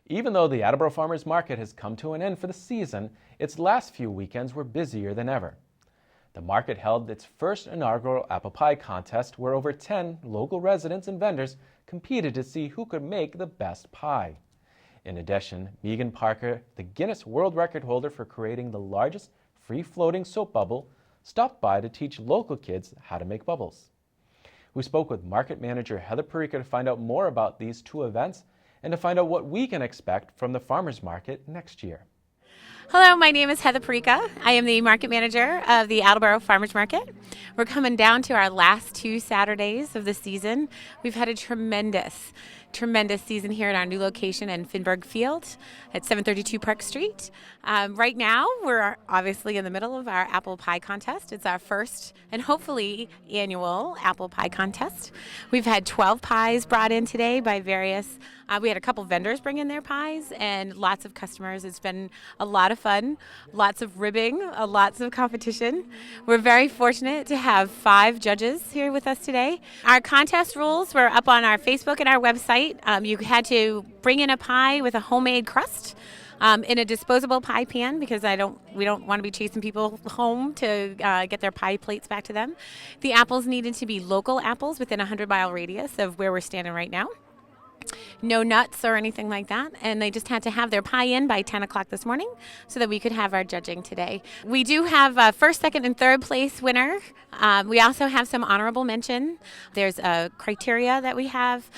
Even though the Attleboro Farmers Market has come to an end for the season, its last few weekends were busier than ever. The market held its first inaugural apple pie contest where over 10 local residents and vendors competed to see who could make the best pie. In addition, Megan Parker, the Guinness World Record Holder for creating the largest free-floating soap bubble, stopped by to teach local kids how to make bubbles. We spoke with Market Manager Heather Porreca to find out more about these two events and to find out what we can expect from the farmers market next year. Hello, my name is Heather Porreca. I am the market manager of the Attleboro Farmers Market. We're coming down to our last 2 Saturdays of the season. We've had a tremendous season here at our new location in Finberg Field at 732 Park Street. Right now, we're obviously in the middle of our apple pie contest. It's our first and hopefully annual apple pie contest. We've had 12 pies brought in today by various, we had a couple vendors bring in their pies and lots of customers. It's been a lot of fun, lots of ribbing, lots of competition. We're very fortunate to have 5 judges here with us today. Our contest rules were up on our Facebook and our website. You had to bring in a pie with a homemade crust in a disposable pie pan because we don't want to be chasing people home to get their pie plates back to them. The apples needed to be local apples within a 100-mile radius of where we're standing right now. No nuts or anything like that, and they just had to have their pie in by 10 o'clock this morning so that we could have our judging today. We do have a first, second, and third place winner. We also have some honorable mention. There's a criteria that we have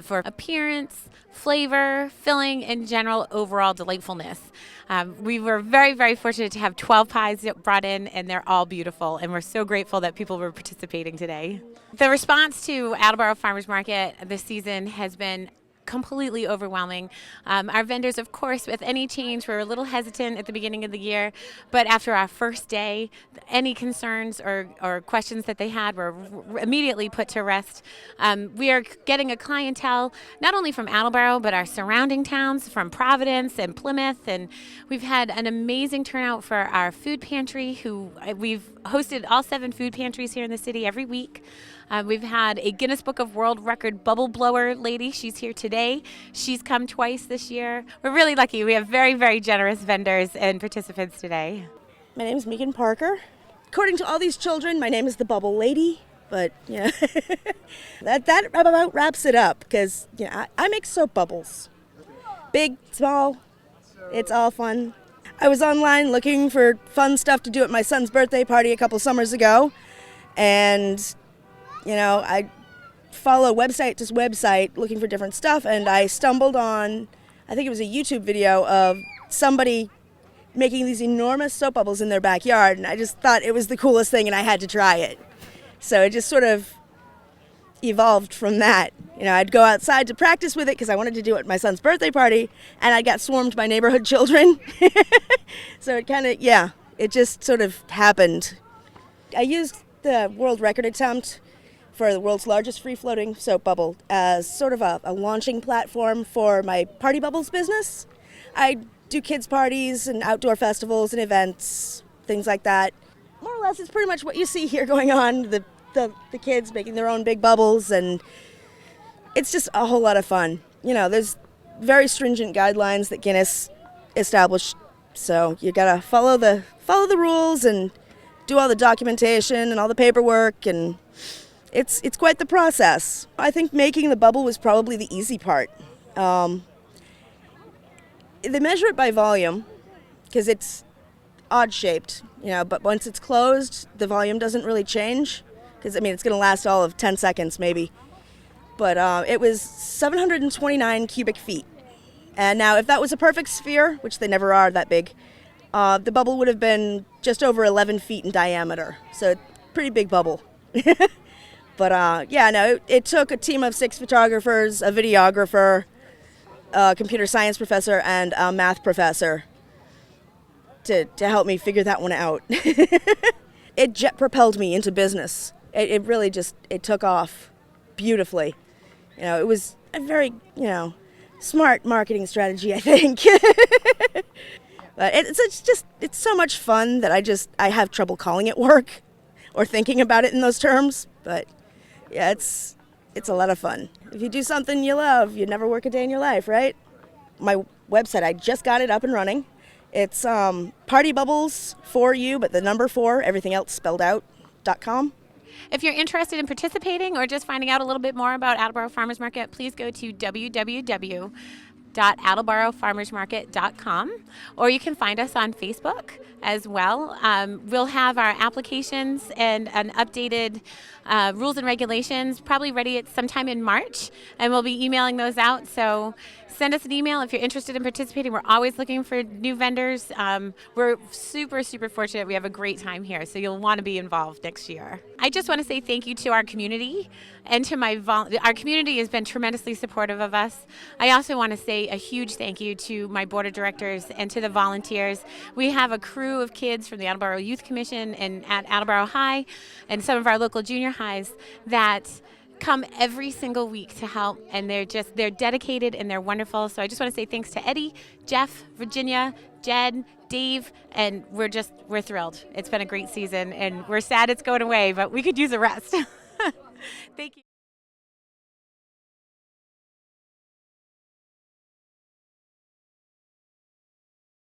for appearance, flavor, filling, and general overall delightfulness. We were very, very fortunate to have 12 pies brought in, and they're all beautiful, and we're so grateful that people were participating today. The response to Attleboro Farmers Market this season has been completely overwhelming. Our vendors, of course, with any change, were a little hesitant at the beginning of the year, but after our first day, any concerns or questions that they had were immediately put to rest. We are getting a clientele not only from Attleboro, but our surrounding towns, from Providence and Plymouth, and we've had an amazing turnout for our food pantry, we've hosted all 7 food pantries here in the city every week. We've had a Guinness Book of World Record bubble blower lady. She's here today. She's come twice this year. We're really lucky. We have very, very generous vendors and participants today. My name is Megan Parker. According to all these children, my name is the Bubble Lady. But, yeah, that about wraps it up because, I make soap bubbles. Big, small, it's all fun. I was online looking for fun stuff to do at my son's birthday party a couple summers ago. And I follow website to website looking for different stuff, and I stumbled on, I think it was a YouTube video of somebody making these enormous soap bubbles in their backyard, and I just thought it was the coolest thing, and I had to try it. So it just sort of evolved from that. I'd go outside to practice with it because I wanted to do it at my son's birthday party, and I got swarmed by neighborhood children. So it kind of, it just sort of happened. I used the world record attempt for the world's largest free-floating soap bubble as sort of a launching platform for my party bubbles business. I do kids' parties and outdoor festivals and events, things like that. More or less, it's pretty much what you see here going on, the kids making their own big bubbles, and it's just a whole lot of fun. There's very stringent guidelines that Guinness established, so you gotta follow the rules and do all the documentation and all the paperwork, and it's quite the process. I think making the bubble was probably the easy part. They measure it by volume because it's odd-shaped, but once it's closed, the volume doesn't really change because, it's going to last all of 10 seconds maybe. But it was 729 cubic feet. And now if that was a perfect sphere, which they never are that big, the bubble would have been just over 11 feet in diameter. So pretty big bubble. But it took a team of 6 photographers, a videographer, a computer science professor, and a math professor to help me figure that one out. It jet propelled me into business. It really it took off beautifully. It was a very, smart marketing strategy, I think. But it's so much fun that I have trouble calling it work or thinking about it in those terms. But yeah, it's a lot of fun. If you do something you love, you never work a day in your life, right? my website. I just got it up and running. It's Party Bubbles for you, but the number 4, everything else spelled out, .com. If you're interested in participating or just finding out a little bit more about Attleboro Farmers Market, please go to www.attleborofarmersmarket.com, or you can find us on Facebook as well. We'll have our applications and an updated rules and regulations probably ready at sometime in March, and we'll be emailing those out. So send us an email if you're interested in participating. We're always looking for new vendors. We're super, super fortunate. We have a great time here, so you'll want to be involved next year. I just want to say thank you to our community and to our community has been tremendously supportive of us. I also want to say a huge thank you to my board of directors and to the volunteers. We have a crew of kids from the Attleboro Youth Commission and at Attleboro High and some of our local junior highs that come every single week to help, and they're dedicated and they're wonderful. So I just want to say thanks to Eddie, Jeff, Virginia, Jed, Dave, and we're thrilled. It's been a great season, and we're sad it's going away, but we could use a rest. Thank you.